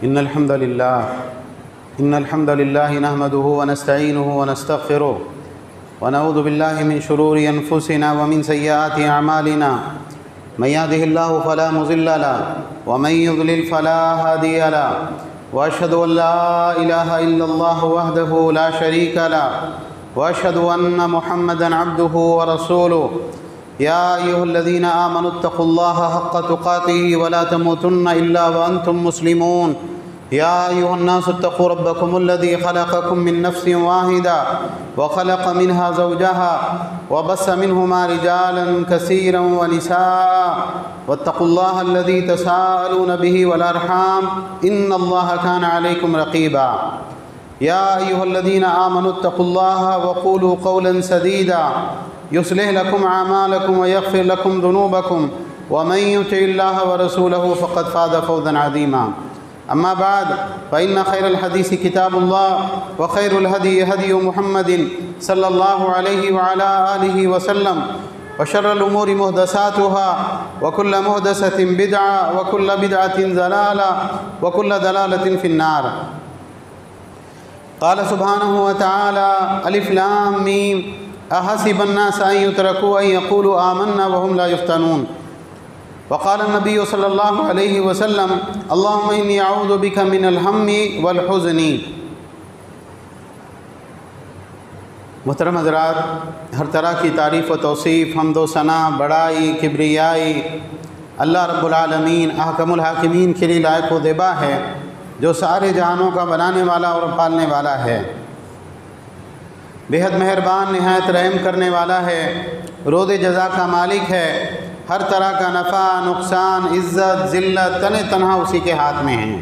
إن الحمد لله نحمده ونستعينه ونستغفره ونعوذ بالله من شرور أنفسنا ومن سيئات أعمالنا من يهده الله فلا مضل له ومن يضلل فلا هادي له وأشهد أن لا إله إلا الله وحده لا شريك له وأشهد أن محمدا عبده ورسوله يا أيها الذين آمنوا اتقوا الله حق تقاته ولا تموتن إلا وأنتم مسلمون يا أيها الناس اتقوا ربكم الذي خلقكم من نفس واحدة وخلق منها زوجها وبث منهما رجالا كثيرا ونساء واتقوا الله الذي تساءلون به والأرحام إن الله كان عليكم رقيبا يا أيها الذين آمنوا اتقوا الله وقولوا قولا سديدا يصلح لكم أعمالكم ويغفر لكم ذنوبكم ومن يطع الله ورسوله فقد فاز فوزا عظيما أما بعد فإن خير الحديث كتاب الله وخير الهدي هدي محمد صلى الله عليه وعلى آله وسلم وشر الأمور محدثاتها وكل محدثة بدعة وكل بدعة ضلالة وكل ضلالة في النار. قال سبحانه وتعالى ألف لام ميم أحسب الناس أن يتركوا أن يقولوا آمنا وهم لا يفتنون. وقال النبي صلی اللہ علیہ وسلم اللهم إني أعوذ بك من الهم والحزن. محترم حضرات، ہر طرح کی تعریف و توصیف، حمد و ثنا، بڑائی، کبریائی اللہ رب العالمین احکم الحاکمین کے لیے لائق و زیبا ہے، جو سارے جہانوں کا بنانے والا اور پالنے والا ہے، بے حد مہربان، نہایت رحم کرنے والا ہے، روز جزا کا مالک ہے، ہر طرح کا نفع، نقصان، عزت، ذلت تن تنہا اسی کے ہاتھ میں ہیں.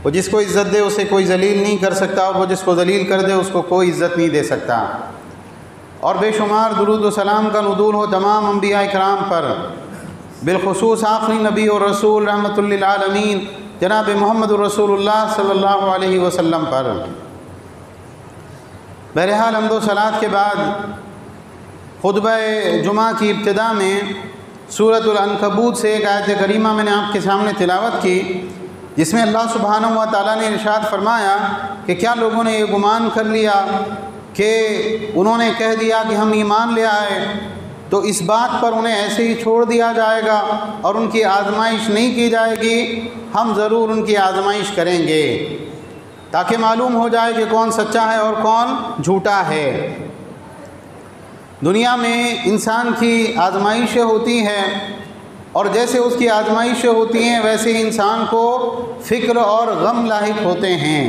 وہ جس کو عزت دے اسے کوئی ذلیل نہیں کر سکتا، اور وہ جس کو ذلیل کر دے اس کو کوئی عزت نہیں دے سکتا. اور بے شمار درود و سلام کا نزول ہو تمام انبیاء کرام پر، بالخصوص آخری نبی اور رسول رحمۃ للعالمین جناب محمد رسول اللہ صلی اللہ علیہ وسلم پر. بہرحال حمد و صلات کے بعد خطبہ جمعہ کی ابتدا میں سورۃ العنکبوت سے ایک آیت کریمہ میں نے آپ کے سامنے تلاوت کی، جس میں اللہ سبحانہ و تعالیٰ نے ارشاد فرمایا کہ کیا لوگوں نے یہ گمان کر لیا کہ انہوں نے کہہ دیا کہ ہم ایمان لے آئے تو اس بات پر انہیں ایسے ہی چھوڑ دیا جائے گا اور ان کی آزمائش نہیں کی جائے گی؟ ہم ضرور ان کی آزمائش کریں گے تاکہ معلوم ہو جائے کہ کون سچا ہے اور کون جھوٹا ہے. دنیا میں انسان کی آزمائشیں ہوتی ہیں، اور جیسے اس کی آزمائشیں ہوتی ہیں ویسے ہی انسان کو فکر اور غم لاحق ہوتے ہیں.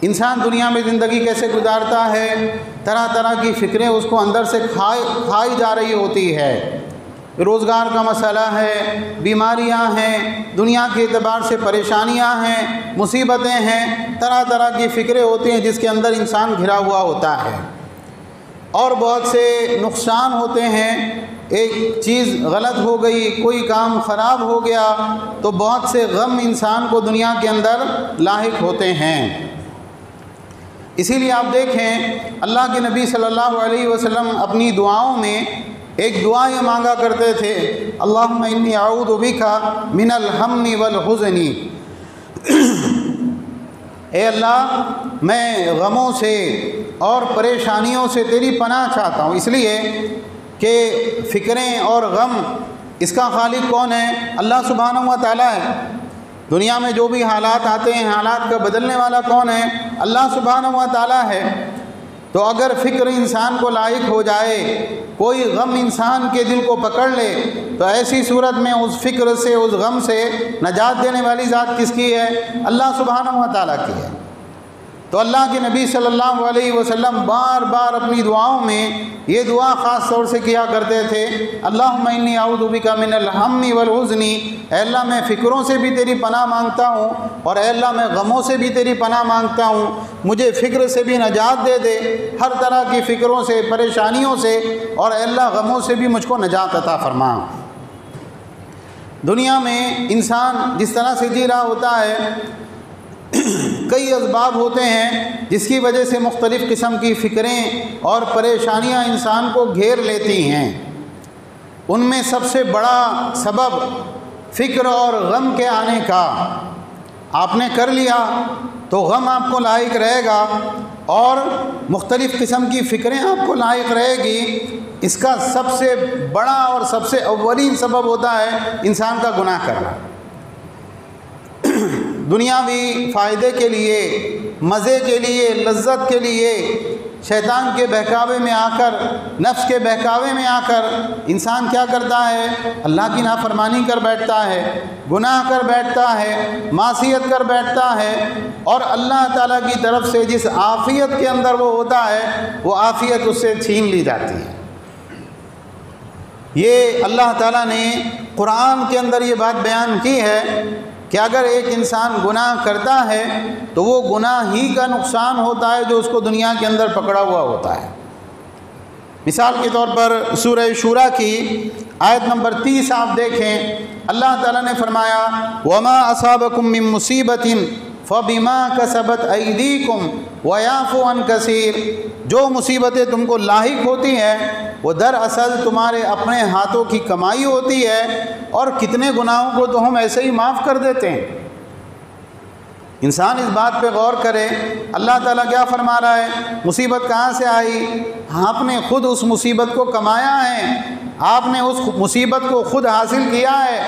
انسان دنیا میں زندگی کیسے گزارتا ہے، طرح طرح کی فکریں اس کو اندر سے کھائی جا رہی ہوتی ہے. روزگار کا مسئلہ ہے، بیماریاں ہیں، دنیا کے اعتبار سے پریشانیاں ہیں، مصیبتیں ہیں، طرح طرح کی فکریں ہوتی ہیں جس کے اندر انسان گھرا ہوا ہوتا ہے. اور بہت سے نقصان ہوتے ہیں، ایک چیز غلط ہو گئی، کوئی کام خراب ہو گیا تو بہت سے غم انسان کو دنیا کے اندر لاحق ہوتے ہیں. اسی لیے آپ دیکھیں اللہ کے نبی صلی اللہ علیہ وسلم اپنی دعاؤں میں ایک دعا یہ مانگا کرتے تھے، اللہم انی اعوذ بک من الہم والحزن. اے اللہ، میں غموں سے اور پریشانیوں سے تیری پناہ چاہتا ہوں، اس لیے کہ فکریں اور غم اس کا خالق کون ہے؟ اللہ سبحانہ و تعالیٰ ہے. دنیا میں جو بھی حالات آتے ہیں، حالات کا بدلنے والا کون ہے؟ اللہ سبحانہ و تعالیٰ ہے. تو اگر فکر انسان کو لاحق ہو جائے، کوئی غم انسان کے دل کو پکڑ لے، تو ایسی صورت میں اس فکر سے، اس غم سے نجات دینے والی ذات کس کی ہے؟ اللہ سبحانہ و تعالیٰ کی ہے. تو اللہ کے نبی صلی اللہ علیہ وسلم بار بار اپنی دعاؤں میں یہ دعا خاص طور سے کیا کرتے تھے، اللہم انی اعوذ بک من الہم والحزن. اے اللہ، میں فکروں سے بھی تیری پناہ مانگتا ہوں، اور اے اللہ میں غموں سے بھی تیری پناہ مانگتا ہوں. مجھے فکر سے بھی نجات دے دے، ہر طرح کی فکروں سے، پریشانیوں سے، اور اے اللہ غموں سے بھی مجھ کو نجات عطا فرما. دنیا میں انسان جس طرح سے جی رہا ہوتا ہے، کئی اسباب ہوتے ہیں جس کی وجہ سے مختلف قسم کی فکریں اور پریشانیاں انسان کو گھیر لیتی ہیں. ان میں سب سے بڑا سبب فکر اور غم کے آنے کا. آپ نے کر لیا تو غم آپ کو لاحق رہے گا اور مختلف قسم کی فکریں آپ کو لاحق رہے گی۔ اس کا سب سے بڑا اور سب سے اولین سبب ہوتا ہے انسان کا گناہ کرنا۔ دنیاوی فائدے کے لیے، مزے کے لیے، لذت کے لیے شیطان کے بہکاوے میں آ کر، نفس کے بہکاوے میں آ کر انسان کیا کرتا ہے؟ اللہ کی نافرمانی کر بیٹھتا ہے، گناہ کر بیٹھتا ہے، معصیت کر بیٹھتا ہے، اور اللہ تعالیٰ کی طرف سے جس عافیت کے اندر وہ ہوتا ہے وہ عافیت اس سے چھین لی جاتی ہے۔ یہ اللہ تعالیٰ نے قرآن کے اندر یہ بات بیان کی ہے کہ اگر ایک انسان گناہ کرتا ہے تو وہ گناہ ہی کا نقصان ہوتا ہے جو اس کو دنیا کے اندر پکڑا ہوا ہوتا ہے۔ مثال کے طور پر سورہ شورى کی آیت نمبر 30 آپ دیکھیں، اللہ تعالیٰ نے فرمایا وَمَا أَصَابَكُم مِّن مُّصِيبَةٍ فَبِمَا كَسَبَتْ أَيْدِيكُمْ وَيَعْفُو عَن كَثِيرٍ، جو مصیبتیں تم کو لاحق ہوتی ہیں وہ دراصل تمہارے اپنے ہاتھوں کی کمائی ہوتی ہے، اور کتنے گناہوں کو تو ہم ایسے ہی معاف کر دیتے ہیں۔ انسان اس بات پہ غور کرے، اللہ تعالیٰ کیا فرما رہا ہے؟ مصیبت کہاں سے آئی؟ آپ نے خود اس مصیبت کو کمایا ہے، آپ نے اس مصیبت کو خود حاصل کیا ہے،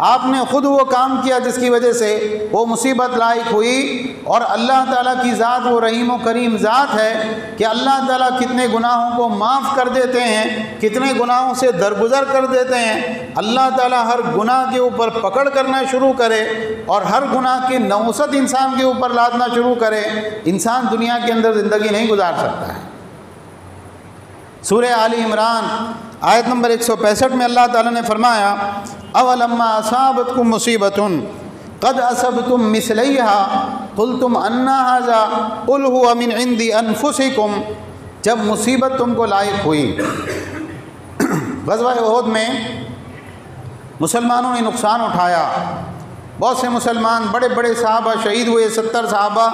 آپ نے خود وہ کام کیا جس کی وجہ سے وہ مصیبت لاحق ہوئی۔ اور اللہ تعالیٰ کی ذات وہ رحیم و کریم ذات ہے کہ اللہ تعالیٰ کتنے گناہوں کو معاف کر دیتے ہیں، کتنے گناہوں سے درگزر کر دیتے ہیں۔ اللہ تعالیٰ ہر گناہ کے اوپر پکڑ کرنا شروع کرے اور ہر گناہ کی نوست انسان کے اوپر لادنا شروع کرے، انسان دنیا کے اندر زندگی نہیں گزار سکتا ہے۔ سورہ آل عمران آیت نمبر 165 میں اللہ تعالیٰ نے فرمایا اولما اصابتکم مصیبۃ قد اصبتم مثلیہا قلتم انا ھذا قل ھو من عند انفسکم، جب مصیبت تم کو لاحق ہوئی۔ غزوہ احد میں مسلمانوں نے نقصان اٹھایا، بہت سے مسلمان بڑے بڑے صحابہ شہید ہوئے، 70 صحابہ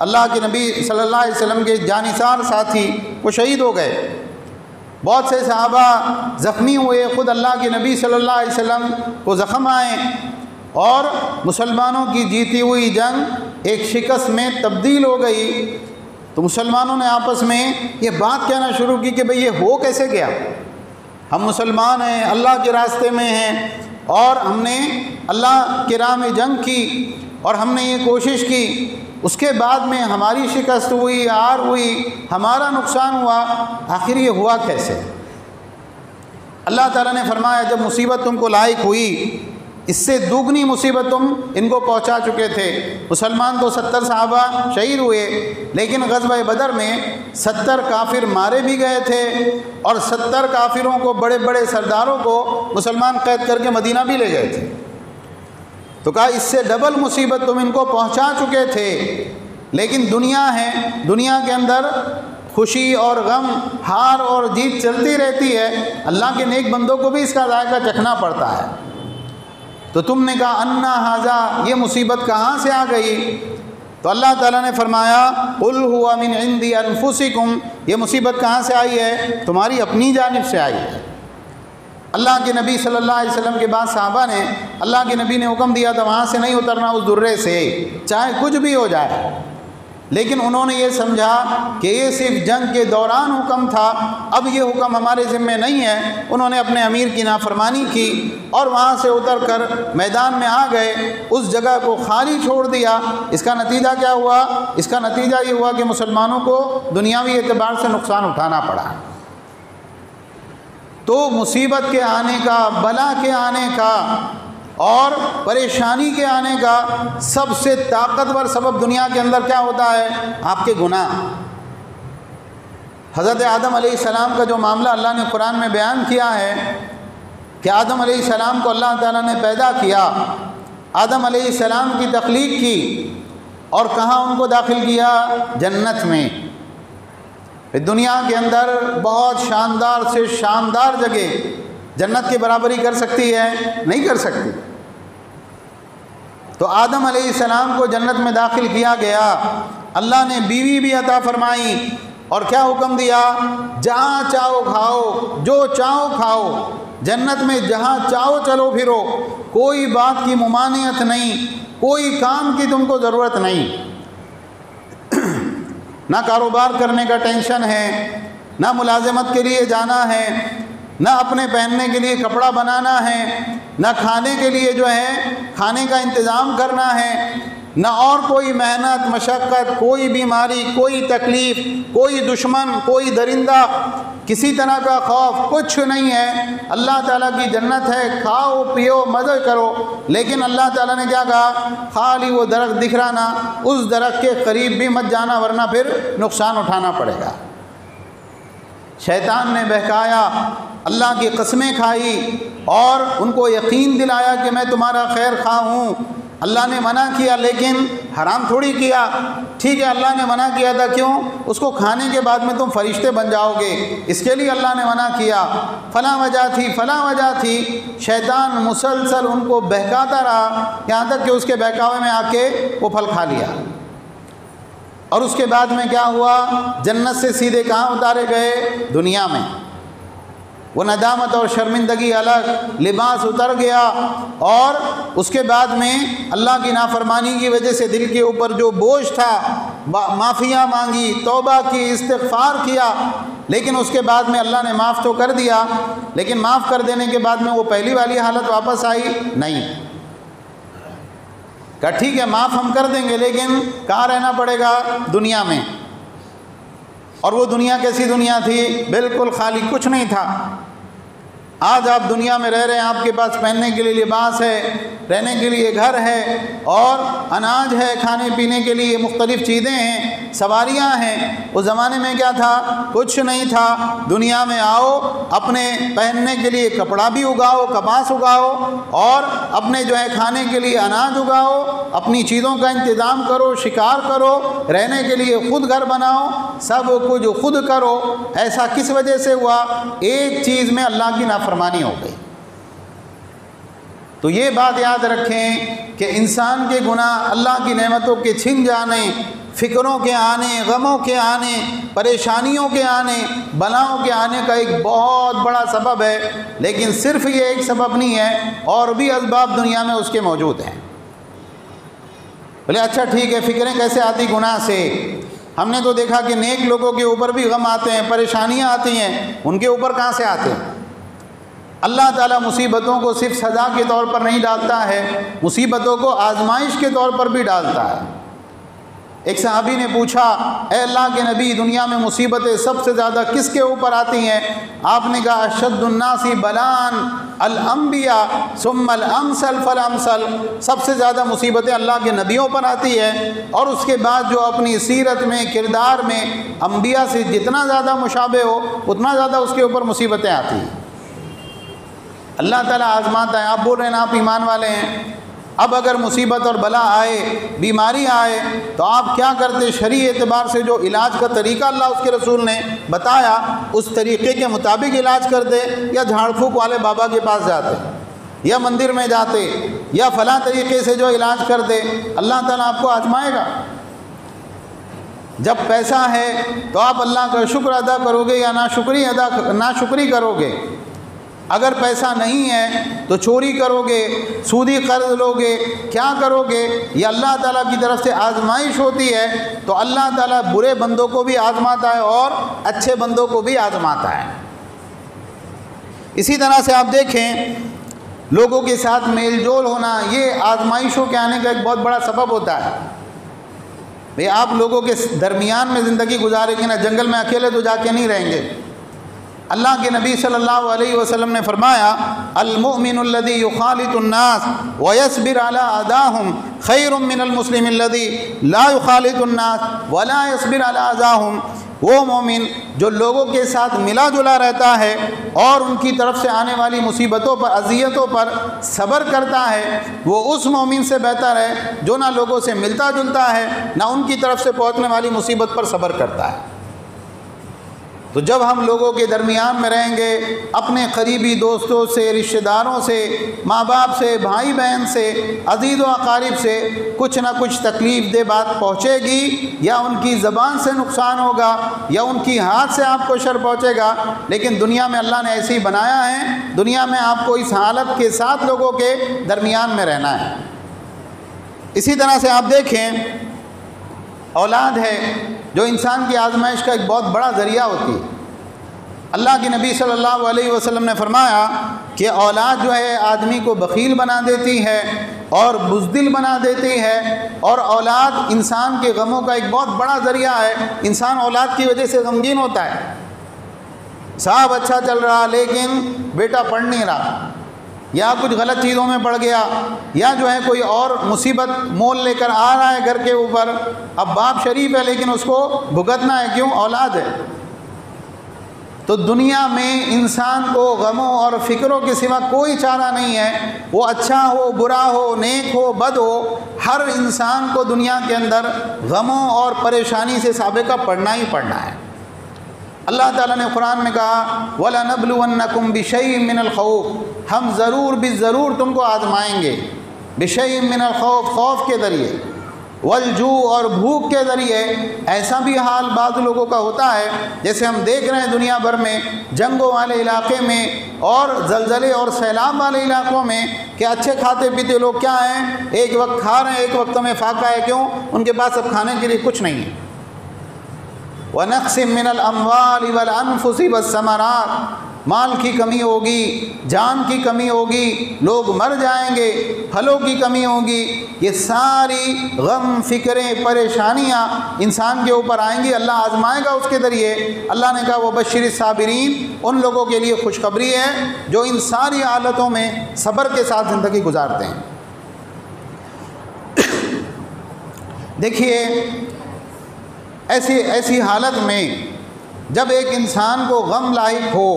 اللہ کے نبی صلی اللہ علیہ وسلم کے جانثار ساتھی وہ شہید ہو گئے، بہت سے صحابہ زخمی ہوئے، خود اللہ کے نبی صلی اللہ علیہ وسلم کو زخم آئے، اور مسلمانوں کی جیتی ہوئی جنگ ایک شکست میں تبدیل ہو گئی۔ تو مسلمانوں نے آپس میں یہ بات کہنا شروع کی کہ بھئی یہ ہو کیسے گیا؟ ہم مسلمان ہیں، اللہ کے راستے میں ہیں، اور ہم نے اللہ کے راہ میں جنگ کی اور ہم نے یہ کوشش کی، اس کے بعد میں ہماری شکست ہوئی، ہار ہوئی، ہمارا نقصان ہوا، آخر یہ ہوا کیسے؟ اللہ تعالیٰ نے فرمایا جب مصیبت تم کو لاحق ہوئی، اس سے دوگنی مصیبت تم ان کو پہنچا چکے تھے۔ مسلمان تو 70 صحابہ شہید ہوئے، لیکن غزوہ بدر میں 70 کافر مارے بھی گئے تھے، اور 70 کافروں کو، بڑے بڑے سرداروں کو مسلمان قید کر کے مدینہ بھی لے گئے تھے۔ تو کہا اس سے ڈبل مصیبت تم ان کو پہنچا چکے تھے، لیکن دنیا ہے، دنیا کے اندر خوشی اور غم، ہار اور جیت چلتی رہتی ہے، اللہ کے نیک بندوں کو بھی اس کا ذائقہ چکھنا پڑتا ہے۔ تو تم نے کہا انا ھذا، یہ مصیبت کہاں سے آ گئی؟ تو اللہ تعالیٰ نے فرمایا قل ھو من عند انفسکم، یہ مصیبت کہاں سے آئی ہے؟ تمہاری اپنی جانب سے آئی ہے۔ اللہ کے نبی صلی اللہ علیہ وسلم کے بعد صحابہ نے، اللہ کے نبی نے حکم دیا تھا وہاں سے نہیں اترنا، اس درے سے، چاہے کچھ بھی ہو جائے، لیکن انہوں نے یہ سمجھا کہ یہ صرف جنگ کے دوران حکم تھا، اب یہ حکم ہمارے ذمہ نہیں ہے۔ انہوں نے اپنے امیر کی نافرمانی کی اور وہاں سے اتر کر میدان میں آ گئے، اس جگہ کو خالی چھوڑ دیا۔ اس کا نتیجہ کیا ہوا؟ اس کا نتیجہ یہ ہوا کہ مسلمانوں کو دنیاوی اعتبار سے نقصان اٹھانا پڑا۔ تو مصیبت کے آنے کا، بلا کے آنے کا اور پریشانی کے آنے کا سب سے طاقتور سبب دنیا کے اندر کیا ہوتا ہے؟ آپ کے گناہ۔ حضرت آدم علیہ السلام کا جو معاملہ اللہ نے قرآن میں بیان کیا ہے کہ آدم علیہ السلام کو اللہ تعالیٰ نے پیدا کیا، آدم علیہ السلام کی تخلیق کی، اور کہاں ان کو داخل کیا؟ جنت میں۔ دنیا کے اندر بہت شاندار سے شاندار جگہ جنت کی برابری کر سکتی ہے؟ نہیں کر سکتی۔ تو آدم علیہ السلام کو جنت میں داخل کیا گیا، اللہ نے بیوی بھی عطا فرمائی، اور کیا حکم دیا؟ جہاں چاہو کھاؤ، جو چاہو کھاؤ، جنت میں جہاں چاہو چلو پھرو، کوئی بات کی ممانعت نہیں، کوئی کام کی تم کو ضرورت نہیں، نہ کاروبار کرنے کا ٹینشن ہے، نہ ملازمت کے لیے جانا ہے، نہ اپنے پہننے کے لیے کپڑا بنانا ہے، نہ کھانے کے لیے جو ہے کھانے کا انتظام کرنا ہے، نہ اور کوئی محنت مشقت، کوئی بیماری، کوئی تکلیف، کوئی دشمن، کوئی درندہ، کسی طرح کا خوف، کچھ نہیں ہے۔ اللہ تعالیٰ کی جنت ہے، کھاؤ پیو مزے کرو، لیکن اللہ تعالیٰ نے کیا کہا؟ خالی وہ درخت دکھ رہا نا، اس درخت کے قریب بھی مت جانا ورنہ پھر نقصان اٹھانا پڑے گا۔ شیطان نے بہکایا، اللہ کی قسمیں کھائی اور ان کو یقین دلایا کہ میں تمہارا خیر خواہ ہوں۔ اللہ نے منع کیا لیکن حرام تھوڑی کیا، ٹھیک ہے اللہ نے منع کیا تھا، کیوں؟ اس کو کھانے کے بعد میں تم فرشتے بن جاؤ گے، اس کے لیے اللہ نے منع کیا، فلاں وجہ تھی فلاں وجہ تھی۔ شیطان مسلسل ان کو بہکاتا رہا یہاں تک کہ اس کے بہکاوے میں آ کے وہ پھل کھا لیا۔ اور اس کے بعد میں کیا ہوا؟ جنت سے سیدھے کہاں اتارے گئے؟ دنیا میں۔ وہ ندامت اور شرمندگی الگ، لباس اتر گیا، اور اس کے بعد میں اللہ کی نافرمانی کی وجہ سے دل کے اوپر جو بوجھ تھا، معافیاں مانگی، توبہ کی، استغفار کیا، لیکن اس کے بعد میں اللہ نے معاف تو کر دیا، لیکن معاف کر دینے کے بعد میں وہ پہلی والی حالت واپس آئی نہیں۔ کہا ٹھیک ہے معاف ہم کر دیں گے، لیکن کہاں رہنا پڑے گا؟ دنیا میں۔ اور وہ دنیا کیسی دنیا تھی؟ بالکل خالی، کچھ نہیں تھا۔ آج آپ دنیا میں رہ رہے ہیں، آپ کے پاس پہننے کے لیے لباس ہے، رہنے کے لیے گھر ہے، اور اناج ہے، کھانے پینے کے لیے مختلف چیزیں ہیں، سواریاں ہیں۔ اس زمانے میں کیا تھا؟ کچھ نہیں تھا۔ دنیا میں آؤ، اپنے پہننے کے لیے کپڑا بھی اگاؤ، کپاس اگاؤ، اور اپنے جو ہے کھانے کے لیے اناج اگاؤ، اپنی چیزوں کا انتظام کرو، شکار کرو، رہنے کے لیے خود گھر بناؤ، سب کچھ خود کرو۔ ایسا کس وجہ سے ہوا؟ ایک چیز میں اللہ کی نافرمانی ہو گئی۔ تو یہ بات یاد رکھیں کہ انسان کے گناہ اللہ کی نعمتوں کے چھن جانے، فکروں کے آنے، غموں کے آنے، پریشانیوں کے آنے، بلاؤں کے آنے کا ایک بہت بڑا سبب ہے، لیکن صرف یہ ایک سبب نہیں ہے، اور بھی اسباب دنیا میں اس کے موجود ہیں۔ بولے اچھا ٹھیک ہے، فکریں کیسے آتی گناہ سے؟ ہم نے تو دیکھا کہ نیک لوگوں کے اوپر بھی غم آتے ہیں، پریشانیاں آتی ہیں، ان کے اوپر کہاں سے آتے ہیں؟ اللہ تعالیٰ مصیبتوں کو صرف سزا کے طور پر نہیں ڈالتا ہے، مصیبتوں کو آزمائش کے طور پر بھی ڈالتا ہے۔ ایک صحابی نے پوچھا، اے اللہ کے نبی، دنیا میں مصیبتیں سب سے زیادہ کس کے اوپر آتی ہیں؟ آپ نے کہا اشد الناس بلاء الانبیاء ثم الامثل فالامثل، سب سے زیادہ مصیبتیں اللہ کے نبیوں پر آتی ہیں، اور اس کے بعد جو اپنی سیرت میں، کردار میں انبیاء سے جتنا زیادہ مشابہ ہو اتنا زیادہ اس کے اوپر مصیبتیں آتی ہیں۔ اللہ تعالیٰ آزماتا ہے۔ آپ بول رہے ہیں آپ ایمان والے ہیں، اب اگر مصیبت اور بلا آئے، بیماری آئے، تو آپ کیا کرتے؟ شرعی اعتبار سے جو علاج کا طریقہ اللہ اس کے رسول نے بتایا اس طریقے کے مطابق علاج کرتے، یا جھاڑ پھونک والے بابا کے پاس جاتے، یا مندر میں جاتے، یا فلاں طریقے سے جو علاج کرتے؟ اللہ تعالیٰ آپ کو آزمائے گا۔ جب پیسہ ہے تو آپ اللہ کا شکر ادا کرو گے یا ناشکری کرو گے؟ اگر پیسہ نہیں ہے تو چوری کرو گے، سودی قرض لو گے، کیا کرو گے؟ یہ اللہ تعالیٰ کی طرف سے آزمائش ہوتی ہے۔ تو اللہ تعالیٰ برے بندوں کو بھی آزماتا ہے اور اچھے بندوں کو بھی آزماتا ہے۔ اسی طرح سے آپ دیکھیں، لوگوں کے ساتھ میل جول ہونا یہ آزمائشوں کے آنے کا ایک بہت بڑا سبب ہوتا ہے۔ بھئی آپ لوگوں کے درمیان میں زندگی گزاریں گے نا، جنگل میں اکیلے تو جا کے نہیں رہیں گے۔ اللہ کے نبی صلی اللہ علیہ وسلم نے فرمایا، المؤمن الذي يخالط الناس ويصبر على اذاهم خير من المسلم الذي لا يخالط الناس ولا يصبر على اذاهم۔ وہ مومن جو لوگوں کے ساتھ ملا جلا رہتا ہے اور ان کی طرف سے آنے والی مصیبتوں پر، اذیتوں پر صبر کرتا ہے، وہ اس مومن سے بہتر ہے جو نہ لوگوں سے ملتا جلتا ہے، نہ ان کی طرف سے پہنچنے والی مصیبت پر صبر کرتا ہے۔ تو جب ہم لوگوں کے درمیان میں رہیں گے، اپنے قریبی دوستوں سے، رشتہ داروں سے، ماں باپ سے، بھائی بہن سے، عزیز و اقارب سے کچھ نہ کچھ تکلیف دہ بات پہنچے گی، یا ان کی زبان سے نقصان ہوگا، یا ان کی ہاتھ سے آپ کو شر پہنچے گا، لیکن دنیا میں اللہ نے ایسے ہی بنایا ہے، دنیا میں آپ کو اس حالت کے ساتھ لوگوں کے درمیان میں رہنا ہے۔ اسی طرح سے آپ دیکھیں اولاد ہے جو انسان کی آزمائش کا ایک بہت بڑا ذریعہ ہوتی ہے۔ اللہ کے نبی صلی اللہ علیہ وسلم نے فرمایا کہ اولاد جو ہے آدمی کو بخیل بنا دیتی ہے اور بزدل بنا دیتی ہے، اور اولاد انسان کے غموں کا ایک بہت بڑا ذریعہ ہے۔ انسان اولاد کی وجہ سے غمگین ہوتا ہے، صاحب اچھا چل رہا لیکن بیٹا پڑھ نہیں رہا، یا کچھ غلط چیزوں میں پڑ گیا، یا جو ہے کوئی اور مصیبت مول لے کر آ رہا ہے گھر کے اوپر۔ اب باپ شریف ہے لیکن اس کو بھگتنا ہے، کیوں؟ اولاد ہے۔ تو دنیا میں انسان کو غموں اور فکروں کے سوا کوئی چارہ نہیں ہے، وہ اچھا ہو، برا ہو، نیک ہو، بد ہو، ہر انسان کو دنیا کے اندر غموں اور پریشانی سے سابقہ پڑھنا ہی پڑھنا ہے۔ اللہ تعالیٰ نے قرآن میں کہا وَلَنَبْلُوَنَّكُمْ بِشَيْءٍ مِّنَ الْخَوْفِ، ہم ضرور تم کو آزمائیں گے، بِشَيْءٍ مِّنَ الْخَوْفِ، خوف کے ذریعے، وَالْجُوعِ اور بھوک کے ذریعے۔ ایسا بھی حال بعض لوگوں کا ہوتا ہے جیسے ہم دیکھ رہے ہیں دنیا بھر میں جنگوں والے علاقے میں اور زلزلے اور سیلاب والے علاقوں میں کہ اچھے کھاتے پیتے لوگ کیا ہیں، ایک وقت کھا رہے ہیں، ایک وقت میں فاقہ ہے، کیوں؟ ان کے پاس اب کھانے کے لیے کچھ نہیں ہے۔ وَنَقْصٍ مِّنَ الْأَمْوَالِ وَالْأَنفُسِ وَالثَّمَرَاتِ، مال کی کمی ہوگی، جان کی کمی ہوگی، لوگ مر جائیں گے، پھلوں کی کمی ہوگی، یہ ساری غم، فکریں، پریشانیاں انسان کے اوپر آئیں گی، اللہ آزمائے گا اس کے ذریعے۔ اللہ نے کہا وَبَشِّرِ الصَّابِرِينَ، ان لوگوں کے لیے خوشخبری ہے جو ان ساری حالتوں میں صبر کے ساتھ زندگی گزارتے ہیں۔ دیکھیے ایسی حالت میں جب ایک انسان کو غم لاحق ہو،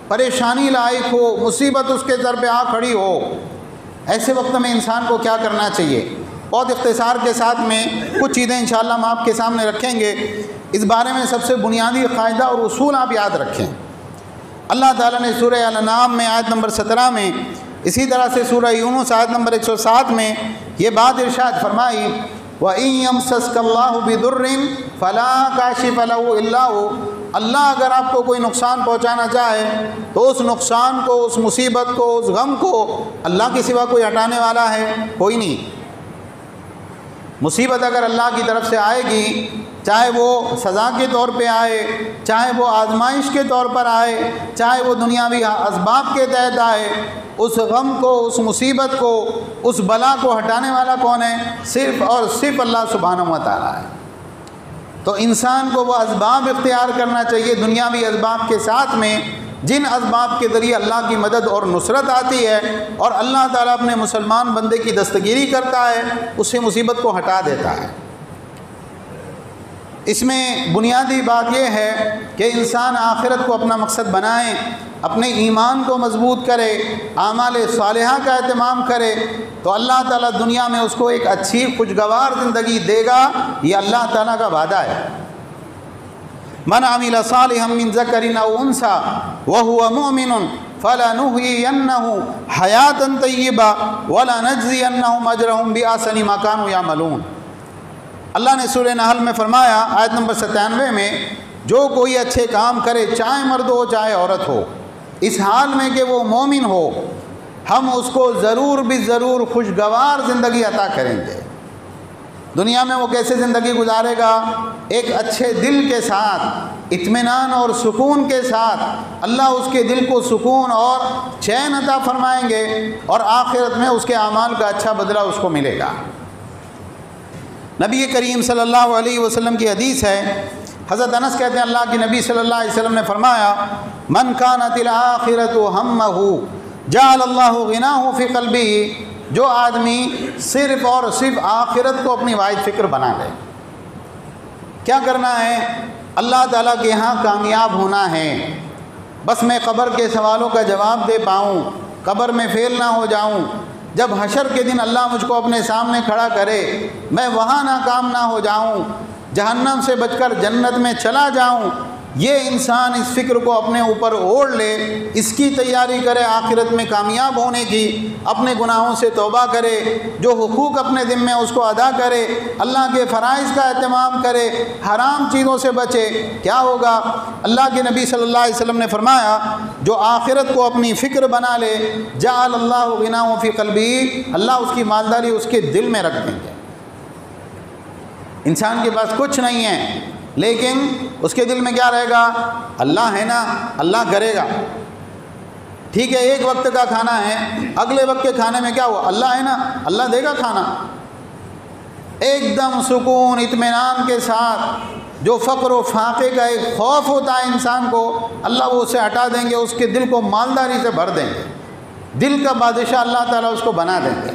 پریشانی لاحق ہو، مصیبت اس کے سر پہ آ کھڑی ہو، ایسے وقت میں انسان کو کیا کرنا چاہیے؟ بہت اختصار کے ساتھ میں کچھ چیزیں انشاءاللہ ہم آپ کے سامنے رکھیں گے۔ اس بارے میں سب سے بنیادی قاعدہ اور اصول آپ یاد رکھیں۔ اللہ تعالیٰ نے سورہ الانعام میں آیت نمبر 17 میں، اسی طرح سے سورہ یونس آیت نمبر 107 میں یہ بات ارشاد فرمائی وَإِن يَمْسَسْكَ اللَّهُ بِضُرٍّ فَلَا كَاشِفَ لَهُ إِلَّا هُوَ، اللہ اگر آپ کو کوئی نقصان پہنچانا چاہے تو اس نقصان کو، اس مصیبت کو، اس غم کو اللہ کے سوا کوئی ہٹانے والا ہے؟ کوئی نہیں۔ مصیبت اگر اللہ کی طرف سے آئے گی، چاہے وہ سزا کے طور پہ آئے، چاہے وہ آزمائش کے طور پر آئے، چاہے وہ دنیاوی اسباب کے تحت آئے، اس غم کو، اس مصیبت کو، اس بلا کو ہٹانے والا کون ہے؟ صرف اور صرف اللہ سبحانہ و تعالیٰ ہے۔ تو انسان کو وہ اسباب اختیار کرنا چاہیے دنیاوی اسباب کے ساتھ میں، جن اسباب کے ذریعے اللہ کی مدد اور نصرت آتی ہے اور اللہ تعالیٰ اپنے مسلمان بندے کی دستگیری کرتا ہے، اس سے مصیبت کو ہٹا دیتا ہے۔ اس میں بنیادی بات یہ ہے کہ انسان آخرت کو اپنا مقصد بنائے، اپنے ایمان کو مضبوط کرے، اعمال صالحہ کا اہتمام کرے، تو اللہ تعالیٰ دنیا میں اس کو ایک اچھی خوشگوار زندگی دے گا۔ یہ اللہ تعالیٰ کا وعدہ ہے۔ من عمل صالحا من ذکر او انثى وهو مؤمن فلنحيينه حیاتا طیبہ ولنجزینہم اجرہم باحسن ما كانوا یعملون۔ اللہ نے سورہ نحل میں فرمایا آیت نمبر 97 میں، جو کوئی اچھے کام کرے، چاہے مرد ہو چاہے عورت ہو، اس حال میں کہ وہ مومن ہو، ہم اس کو ضرور خوشگوار زندگی عطا کریں گے۔ دنیا میں وہ کیسے زندگی گزارے گا؟ ایک اچھے دل کے ساتھ، اطمینان اور سکون کے ساتھ۔ اللہ اس کے دل کو سکون اور چین عطا فرمائیں گے، اور آخرت میں اس کے اعمال کا اچھا بدلہ اس کو ملے گا۔ نبی کریم صلی اللہ علیہ وسلم کی حدیث ہے، حضرت انس کہتے ہیں اللہ کے نبی صلی اللہ علیہ وسلم نے فرمایا من کانت الآخرۃ ہمہ جعل اللہ غناہ فی قلبہ، جو آدمی صرف اور صرف آخرت کو اپنی واحد فکر بنا لے۔ کیا کرنا ہے؟ اللہ تعالیٰ کے ہاں کامیاب ہونا ہے، بس میں قبر کے سوالوں کا جواب دے پاؤں، قبر میں فیل نہ ہو جاؤں، جب حشر کے دن اللہ مجھ کو اپنے سامنے کھڑا کرے میں وہاں ناکام نہ ہو جاؤں، جہنم سے بچ کر جنت میں چلا جاؤں۔ یہ انسان اس فکر کو اپنے اوپر اوڑھ لے، اس کی تیاری کرے آخرت میں کامیاب ہونے کی، اپنے گناہوں سے توبہ کرے، جو حقوق اپنے ذمے اس کو ادا کرے، اللہ کے فرائض کا اہتمام کرے، حرام چیزوں سے بچے۔ کیا ہوگا؟ اللہ کے نبی صلی اللہ علیہ وسلم نے فرمایا جو آخرت کو اپنی فکر بنا لے، جعل اللہ غناہ فی قلبی، اللہ اس کی مالداری اس کے دل میں رکھ دیں گے۔ انسان کے پاس کچھ نہیں ہے، لیکن اس کے دل میں کیا رہے گا؟ اللہ ہے نا، اللہ کرے گا۔ ٹھیک ہے، ایک وقت کا کھانا ہے، اگلے وقت کے کھانے میں کیا ہوا؟ اللہ ہے نا، اللہ دے گا کھانا۔ ایک دم سکون اطمینان کے ساتھ، جو فقر و فاقے کا ایک خوف ہوتا ہے انسان کو، اللہ وہ اسے ہٹا دیں گے، اس کے دل کو مالداری سے بھر دیں گے، دل کا بادشاہ اللہ تعالیٰ اس کو بنا دیں گے۔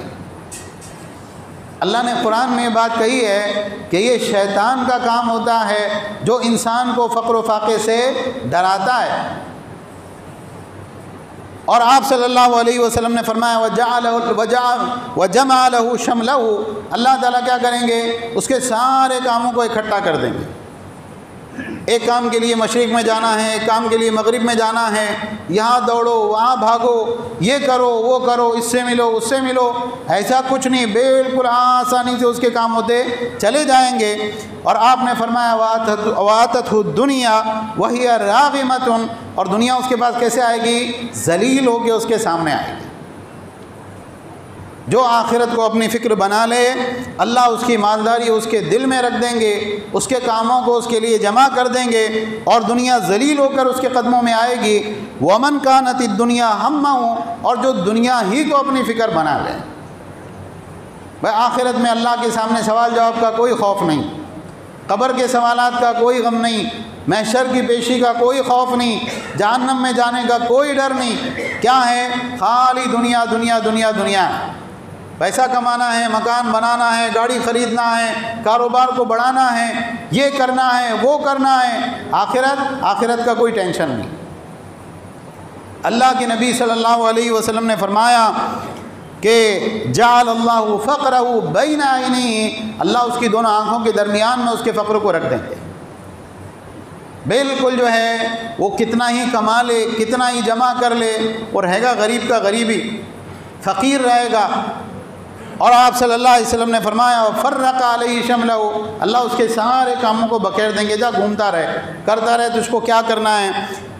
اللہ نے قرآن میں یہ بات کہی ہے کہ یہ شیطان کا کام ہوتا ہے جو انسان کو فقر و فاقے سے ڈراتا ہے۔ اور آپ صلی اللہ علیہ وسلم نے فرمایا وَجَمَعَ لَهُ شَمْلَهُ، اللہ تعالیٰ کیا کریں گے؟ اس کے سارے کاموں کو اکٹھا کر دیں گے۔ ایک کام کے لیے مشرق میں جانا ہے، ایک کام کے لیے مغرب میں جانا ہے، یہاں دوڑو وہاں بھاگو، یہ کرو وہ کرو، اس سے ملو اس سے ملو، ایسا کچھ نہیں، بالکل آسانی سے اس کے کام ہوتے چلے جائیں گے۔ اور آپ نے فرمایا وَآتَتْهُ الدُّنْيَا وَهِيَ رَاغِمَةٌ، اور دنیا اس کے پاس کیسے آئے گی؟ ذلیل ہو کے اس کے سامنے آئے گی۔ جو آخرت کو اپنی فکر بنا لے، اللہ اس کی مالداری اس کے دل میں رکھ دیں گے، اس کے کاموں کو اس کے لیے جمع کر دیں گے، اور دنیا ذلیل ہو کر اس کے قدموں میں آئے گی۔ وَمَنْ كَانَتِ الدُّنْيَا هَمَّهُ، اور جو دنیا ہی کو اپنی فکر بنا لے، بھائی آخرت میں اللہ کے سامنے سوال جواب کا کوئی خوف نہیں، قبر کے سوالات کا کوئی غم نہیں، محشر کی پیشی کا کوئی خوف نہیں، جہنم میں جانے کا کوئی ڈر نہیں، کیا ہے؟ خالی دنیا دنیا دنیا دنیا، پیسہ کمانا ہے، مکان بنانا ہے، گاڑی خریدنا ہے، کاروبار کو بڑھانا ہے، یہ کرنا ہے وہ کرنا ہے۔ آخرت کا کوئی ٹینشن نہیں۔ اللہ کے نبی صلی اللہ علیہ وسلم نے فرمایا کہ جعل اللہ فقرہ بین عینیہ، اللہ اس کی دونوں آنکھوں کے درمیان میں اس کے فقر کو رکھ دیں گے۔ بالکل جو ہے وہ کتنا ہی کما لے، کتنا ہی جمع کر لے، اور رہے گا غریب کا غریبی، فقیر رہے گا۔ اور آپ صلی اللہ علیہ وسلم نے فرمایا فرق علیہ شملہ، اللہ اس کے سارے کاموں کو بکھیر دیں گے، جا گھومتا رہے، کرتا رہے، تجھ کو کیا کرنا ہے۔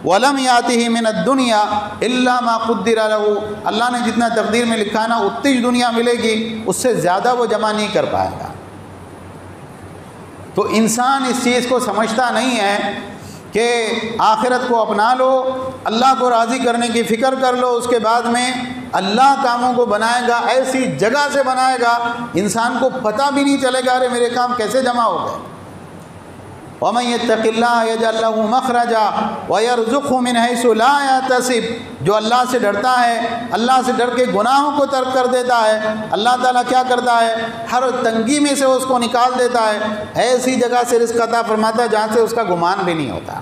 وَلَمْ يَأْتِهِ مِنَ الدُّنْيَا إِلَّا مَا قُدِّرَ لَهُ، اللہ نے جتنا تقدیر میں لکھا ہے نا اتنی دنیا ملے گی، اس سے زیادہ وہ جمع نہیں کر پائے گا۔ تو انسان اس چیز کو سمجھتا نہیں ہے کہ آخرت کو اپنا لو، اللہ کو راضی کرنے کی فکر کر لو، اس کے بعد میں اللہ کاموں کو بنائے گا، ایسی جگہ سے بنائے گا انسان کو پتہ بھی نہیں چلے گا ارے میرے کام کیسے جمع ہو گئے۔ وَمَن يَتَّقِ اللَّهَ يَجْعَل لَّهُ مَخْرَجًا وَيَرْزُقْهُ مِنْ حَيْثُ لَا يَحْتَسِبُ، جو اللہ سے ڈرتا ہے، اللہ سے ڈر کے گناہوں کو ترک کر دیتا ہے، اللہ تعالیٰ کیا کرتا ہے؟ ہر تنگی میں سے اس کو نکال دیتا ہے، ایسی جگہ سے رزق عطا فرماتا ہے جہاں سے اس کا گمان بھی نہیں ہوتا۔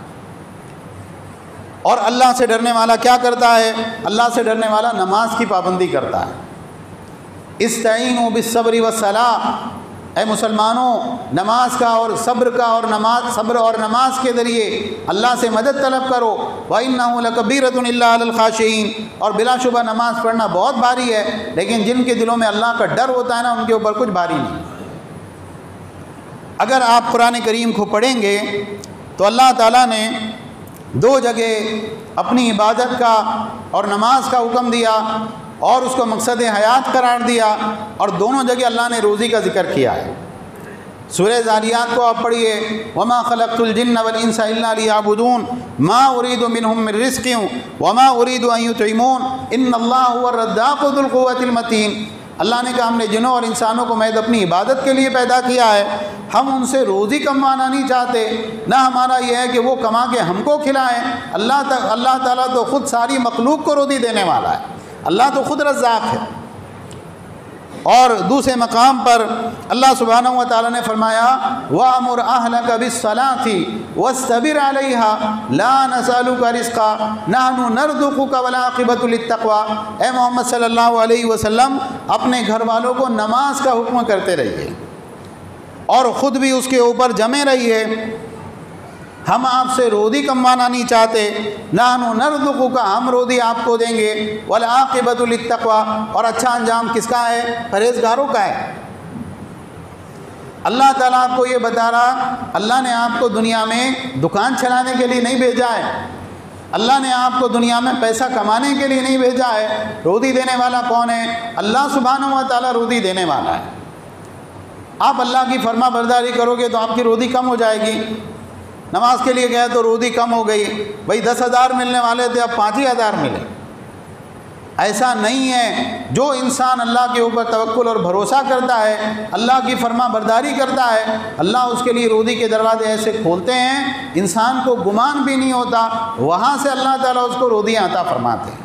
اور اللہ سے ڈرنے والا کیا کرتا ہے؟ اللہ سے ڈرنے والا نماز کی پابندی کرتا ہے۔ استعینوا بالصبر والصلاۃ، اے مسلمانوں نماز کا اور صبر کا اور صبر اور نماز کے ذریعے اللہ سے مدد طلب کرو۔ وَإِنَّهُ لَكَبِيرَةٌ إِلَّا عَلَى الْخَاشِعِينَ، اور بلا شبہ نماز پڑھنا بہت بھاری ہے، لیکن جن کے دلوں میں اللہ کا ڈر ہوتا ہے نا ان کے اوپر کچھ بھاری نہیں۔ اگر آپ قرآن کریم کو پڑھیں گے تو اللہ تعالیٰ نے دو جگہ اپنی عبادت کا اور نماز کا حکم دیا اور اس کو مقصد حیات قرار دیا، اور دونوں جگہ اللہ نے روزی کا ذکر کیا ہے۔ سورہ ذاریات کو آپ پڑھیے، وَمَا خَلَقْتُ الْجِنَّ وَالْإِنسَ إِلَّا لِيَعْبُدُونَ مَا أُرِيدُ مِنْهُم مِّن رِّزْقٍ وَمَا أُرِيدُ أَن يُطْعِمُونَ إِنَّ اللَّهَ هُوَ الرَّزَّاقُ ذُو الْقُوَّةِ الْمَتِينُ۔ اللہ نے کہا ہم نے جنوں اور انسانوں کو محض اپنی عبادت کے لیے پیدا کیا ہے، ہم ان سے روزی کمانا نہیں چاہتے، نہ ہمارا یہ ہے کہ وہ کما کے ہم کو کھلائیں۔ اللہ تعالیٰ تو خود ساری مخلوق کو روزی دینے والا ہے، اللہ تو خود رزاق ہے۔ اور دوسرے مقام پر اللہ سبحانہ و تعالیٰ نے فرمایا وَأَمُرْ أَهْلَكَ بِالصَّلَاةِ وَاسْتَبِرْ عَلَيْهَا لَا نَسْأَلُكَ رِزْقًا نَحْنُ نَرْزُقُكَ وَالْعَاقِبَةُ لِلتَّقْوَىٰ، اے محمد صلی اللہ علیہ وسلم اپنے گھر والوں کو نماز کا حکم کرتے رہیے اور خود بھی اس کے اوپر جمے رہیے۔ ہم آپ سے روزی کموانا نہیں چاہتے، نحن نرزقک، ہم روزی آپ کو دیں گے، والعاقبۃ للتقویٰ، اور اچھا انجام کس کا ہے؟ پرہیزگاروں کا ہے۔ اللہ تعالیٰ آپ کو یہ بتا رہا، اللہ نے آپ کو دنیا میں دکان چلانے کے لیے نہیں بھیجا ہے، اللہ نے آپ کو دنیا میں پیسہ کمانے کے لیے نہیں بھیجا ہے۔ روزی دینے والا کون ہے؟ اللہ سبحانہ و تعالیٰ روزی دینے والا ہے۔ آپ اللہ کی فرما برداری کرو گے تو آپ کی روزی کم ہو جائے گی. نماز کے لیے گئے تو روزی کم ہو گئی، بھائی 10,000 ملنے والے تھے اب 5,000 ملے. ایسا نہیں ہے. جو انسان اللہ کے اوپر توکل اور بھروسہ کرتا ہے، اللہ کی فرما برداری کرتا ہے، اللہ اس کے لیے روزی کے دروازے ایسے کھولتے ہیں انسان کو گمان بھی نہیں ہوتا، وہاں سے اللہ تعالیٰ اس کو روزیاں عطا فرماتے ہیں.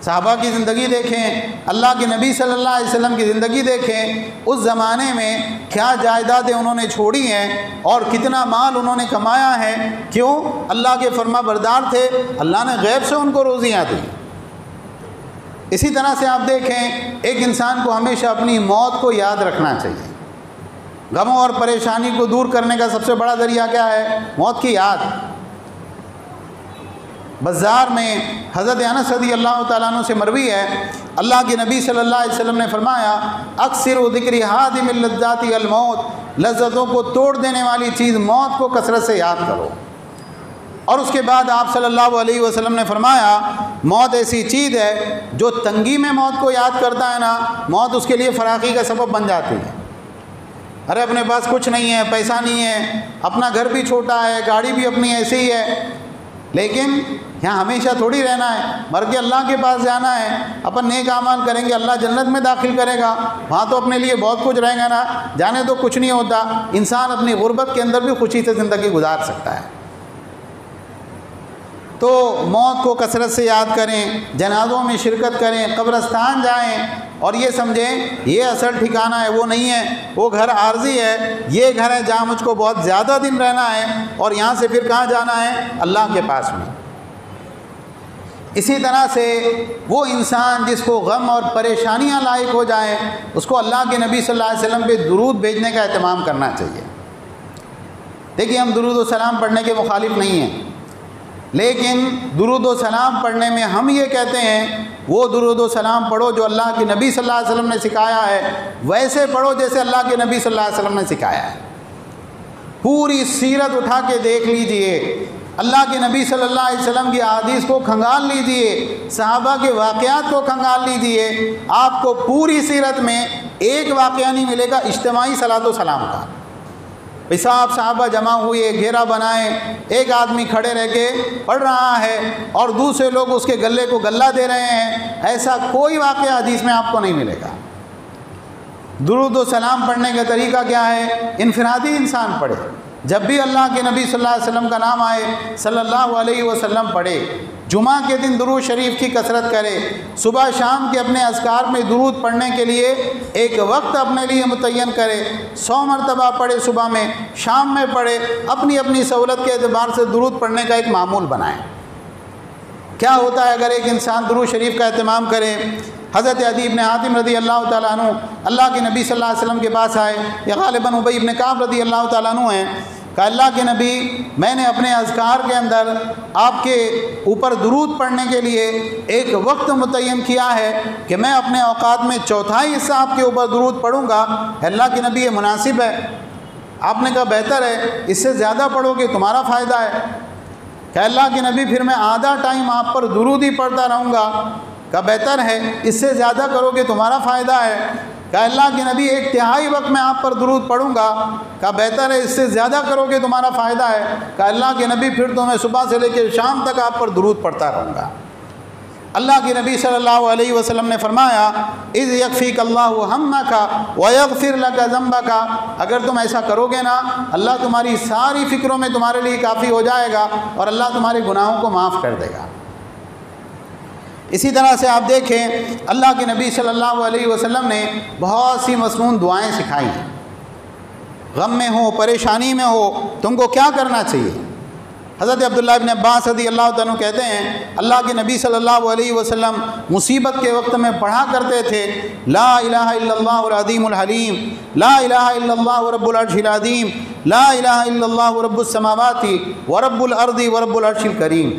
صحابہ کی زندگی دیکھیں، اللہ کے نبی صلی اللہ علیہ وسلم کی زندگی دیکھیں. اس زمانے میں کیا جائیدادیں انہوں نے چھوڑی ہیں اور کتنا مال انہوں نے کمایا ہے. کیوں؟ اللہ کے فرما بردار تھے، اللہ نے غیب سے ان کو روزیاں دیں. اسی طرح سے آپ دیکھیں، ایک انسان کو ہمیشہ اپنی موت کو یاد رکھنا چاہیے. غموں اور پریشانی کو دور کرنے کا سب سے بڑا ذریعہ کیا ہے؟ موت کی یاد. بازار میں حضرت انس رضی اللہ تعالیٰ عنہ سے مروی ہے، اللہ کے نبی صلی اللہ علیہ وسلم نے فرمایا اکثر ذکر ہادم اللذات الموت، لذتوں کو توڑ دینے والی چیز موت کو کثرت سے یاد کرو. اور اس کے بعد آپ صلی اللہ علیہ وسلم نے فرمایا موت ایسی چیز ہے جو تنگی میں موت کو یاد کرتا ہے نا، موت اس کے لیے فراخی کا سبب بن جاتی ہے. ارے اپنے پاس کچھ نہیں ہے، پیسہ نہیں ہے، اپنا گھر بھی چھوٹا ہے، گاڑی بھی اپنی ایسی ہی ہے، لیکن یہاں ہمیشہ تھوڑی رہنا ہے، مر کے اللہ کے پاس جانا ہے. اپن نیک اعمال کریں گے اللہ جنت میں داخل کرے گا، وہاں تو اپنے لیے بہت کچھ رہے گا نا، جانے تو کچھ نہیں ہوتا. انسان اپنی غربت کے اندر بھی خوشی سے زندگی گزار سکتا ہے. تو موت کو کثرت سے یاد کریں، جنازوں میں شرکت کریں، قبرستان جائیں اور یہ سمجھیں یہ اصل ٹھکانہ ہے، وہ نہیں ہے، وہ گھر عارضی ہے. یہ گھر ہے جہاں مجھ کو بہت زیادہ دن رہنا ہے اور یہاں سے پھر کہاں جانا ہے؟ اللہ کے پاس میں. اسی طرح سے وہ انسان جس کو غم اور پریشانیاں لاحق ہو جائیں اس کو اللہ کے نبی صلی اللہ علیہ وسلم پہ درود بھیجنے کا اہتمام کرنا چاہیے. دیکھیے ہم درود و سلام پڑھنے کے مخالف نہیں ہیں، لیکن درود و سلام پڑھنے میں ہم یہ کہتے ہیں وہ درود و سلام پڑھو جو اللہ کے نبی صلی اللہ علیہ وسلم نے سکھایا ہے، ویسے پڑھو جیسے اللہ کے نبی صلی اللہ علیہ وسلم نے سکھایا ہے. پوری سیرت اٹھا کے دیکھ لیجئے، اللہ کے نبی صلی اللہ علیہ وسلم کی احادیث کو کھنگال لیجئے، صحابہ کے واقعات کو کھنگال لیجئے، آپ کو پوری سیرت میں ایک واقعہ نہیں ملے گا اجتماعی صلاۃ و سلام کا. صحابہ جمع ہوئے، گھیرا بنائے، ایک آدمی کھڑے رہ کے پڑھ رہا ہے اور دوسرے لوگ اس کے گلے کو گلہ دے رہے ہیں، ایسا کوئی واقعہ حدیث میں آپ کو نہیں ملے گا. درود و سلام پڑھنے کا طریقہ کیا ہے؟ انفرادی انسان پڑھے، جب بھی اللہ کے نبی صلی اللہ علیہ وسلم کا نام آئے صلی اللہ علیہ وسلم پڑھے. جمعہ کے دن درود شریف کی کثرت کرے، صبح شام کے اپنے اذکار میں درود پڑھنے کے لیے ایک وقت اپنے لیے متعین کرے، 100 مرتبہ پڑھے، صبح میں شام میں پڑھے، اپنی اپنی سہولت کے اعتبار سے درود پڑھنے کا ایک معمول بنائیں. کیا ہوتا ہے اگر ایک انسان درود شریف کا اہتمام کرے؟ حضرت عدی بن حاتم رضی اللہ تعالیٰ عنہ اللہ کے نبی صلی اللہ علیہ وسلم کے پاس آئے، یا غالباً ابی بن کعب رضی اللہ تعالیٰ عنہ ہیں، کہ اللہ کے نبی میں نے اپنے اذکار کے اندر آپ کے اوپر درود پڑھنے کے لیے ایک وقت متعین کیا ہے کہ میں اپنے اوقات میں چوتھائی حصہ آپ کے اوپر درود پڑھوں گا. اللہ کے نبی یہ مناسب ہے؟ آپ نے کہا بہتر ہے، اس سے زیادہ پڑھو گے تمہارا فائدہ ہے. کہ اللہ کے نبی پھر میں آدھا ٹائم آپ پر درود ہی پڑھتا رہوں گا. کہا بہتر ہے، اس سے زیادہ کرو گے تمہارا فائدہ ہے. کہا اللہ کے نبی 1/3 وقت میں آپ پر درود پڑھوں گا. کہا بہتر ہے، اس سے زیادہ کرو گے تمہارا فائدہ ہے. کہا اللہ کے نبی پھر تو میں صبح سے لے کے شام تک آپ پر درود پڑھتا رہوں گا. اللہ کے نبی صلی اللہ علیہ وسلم نے فرمایا اذ یکفیک اللہ ہمک ویغفر لک ذنبک، اگر تم ایسا کرو گے نا اللہ تمہاری ساری فکروں میں تمہارے لیے کافی ہو جائے گا اور اللہ تمہارے گناہوں کو معاف کر دے گا. اسی طرح سے آپ دیکھیں اللہ کے نبی صلی اللہ علیہ وسلم نے بہت سی مسنون دعائیں سکھائی ہیں. غم میں ہو، پریشانی میں ہو، تم کو کیا کرنا چاہیے؟ حضرت عبداللہ ابن عباس رضی اللہ تعالیٰ کہتے ہیں اللہ کے نبی صلی اللہ علیہ وسلم مصیبت کے وقت میں پڑھا کرتے تھے لا الہ الا اللہ العظیم الحلیم، لا الہ الا اللہ رب العرش العظیم، لا الہ الا اللہ رب السماوات ورب الارض ورب العرش الکریم.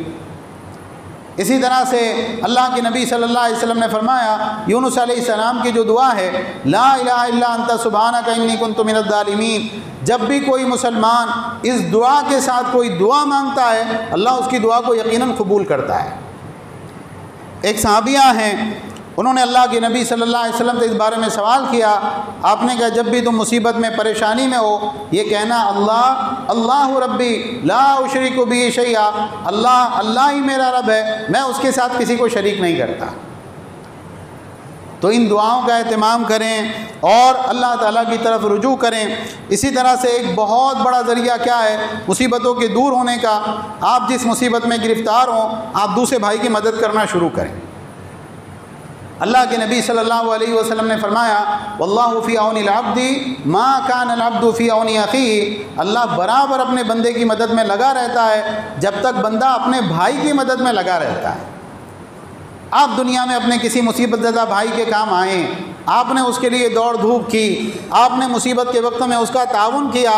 اسی طرح سے اللہ کے نبی صلی اللہ علیہ وسلم نے فرمایا یونس علیہ السلام کی جو دعا ہے لا الہ الا انت سبحانک انی کنت من الظالمین، جب بھی کوئی مسلمان اس دعا کے ساتھ کوئی دعا مانگتا ہے اللہ اس کی دعا کو یقیناً قبول کرتا ہے. ایک صحابیہ ہیں انہوں نے اللہ کے نبی صلی اللہ علیہ وسلم سے اس بارے میں سوال کیا. آپ نے کہا جب بھی تم مصیبت میں پریشانی میں ہو یہ کہنا اللہ ربی لا اشرک بہ شیئا، اللہ ہی میرا رب ہے، میں اس کے ساتھ کسی کو شریک نہیں کرتا. تو ان دعاؤں کا اہتمام کریں اور اللہ تعالیٰ کی طرف رجوع کریں. اسی طرح سے ایک بہت بڑا ذریعہ کیا ہے مصیبتوں کے دور ہونے کا؟ آپ جس مصیبت میں گرفتار ہوں آپ دوسرے بھائی کی مدد کرنا شروع کریں. اللہ کے نبی صلی اللہ علیہ وسلم نے فرمایا واللہ فی عون العبد ما کان العبد فی عون اخیہ، اللہ برابر اپنے بندے کی مدد میں لگا رہتا ہے جب تک بندہ اپنے بھائی کی مدد میں لگا رہتا ہے. آپ دنیا میں اپنے کسی مصیبت زدہ بھائی کے کام آئیں، آپ نے اس کے لیے دوڑ دھوپ کی، آپ نے مصیبت کے وقت میں اس کا تعاون کیا.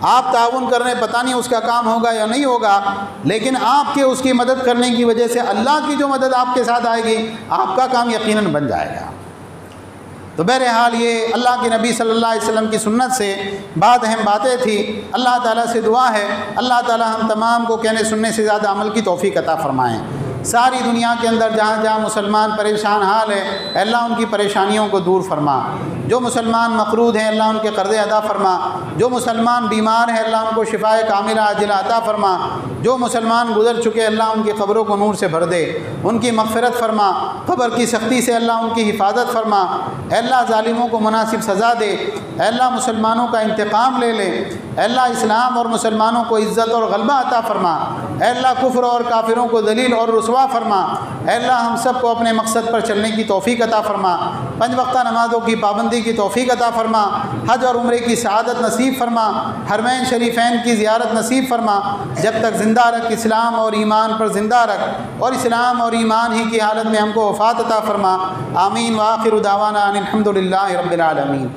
آپ تعاون کر رہے ہیں، پتہ نہیں اس کا کام ہوگا یا نہیں ہوگا، لیکن آپ کے اس کی مدد کرنے کی وجہ سے اللہ کی جو مدد آپ کے ساتھ آئے گی آپ کا کام یقیناً بن جائے گا. تو بہرحال یہ اللہ کے نبی صلی اللہ علیہ وسلم کی سنت سے بات اہم باتیں تھی. اللہ تعالیٰ سے دعا ہے اللہ تعالیٰ ہم تمام کو کہنے سننے سے زیادہ عمل کی توفیق عطا فرمائیں. ساری دنیا کے اندر جہاں جہاں مسلمان پریشان حال ہے اللہ ان کی پریشانیوں کو دور فرما. جو مسلمان مقروض ہیں اللہ ان کے قرضے ادا فرما. جو مسلمان بیمار ہیں اللہ ان کو شفائے کاملہ عاجلہ عطا فرما. جو مسلمان گزر چکے اللہ ان کی قبروں کو نور سے بھر دے، ان کی مغفرت فرما. قبر کی سختی سے اللہ ان کی حفاظت فرما. اے اللہ ظالموں کو مناسب سزا دے. اے اللہ مسلمانوں کا انتقام لے لے. اے اللہ اسلام اور مسلمانوں کو عزت اور غلبہ عطا فرما. اے اللہ کفر اور کافروں کو ذلیل اور رسوا فرما. اے اللہ ہم سب کو اپنے مقصد پر چلنے کی توفیق عطا فرما. 5 وقتہ نمازوں کی پابندی کی توفیق عطا فرما. حج اور عمرے کی سعادت نصیب فرما. حرمین شریفین کی زیارت نصیب فرما. جب تک زندہ رکھ اسلام اور ایمان پر زندہ رکھ، اور اسلام اور ایمان ہی کی حالت میں ہم کو وفات عطا فرما. آمین. وآخر دعوانا ان الحمد للہ رب العالمین.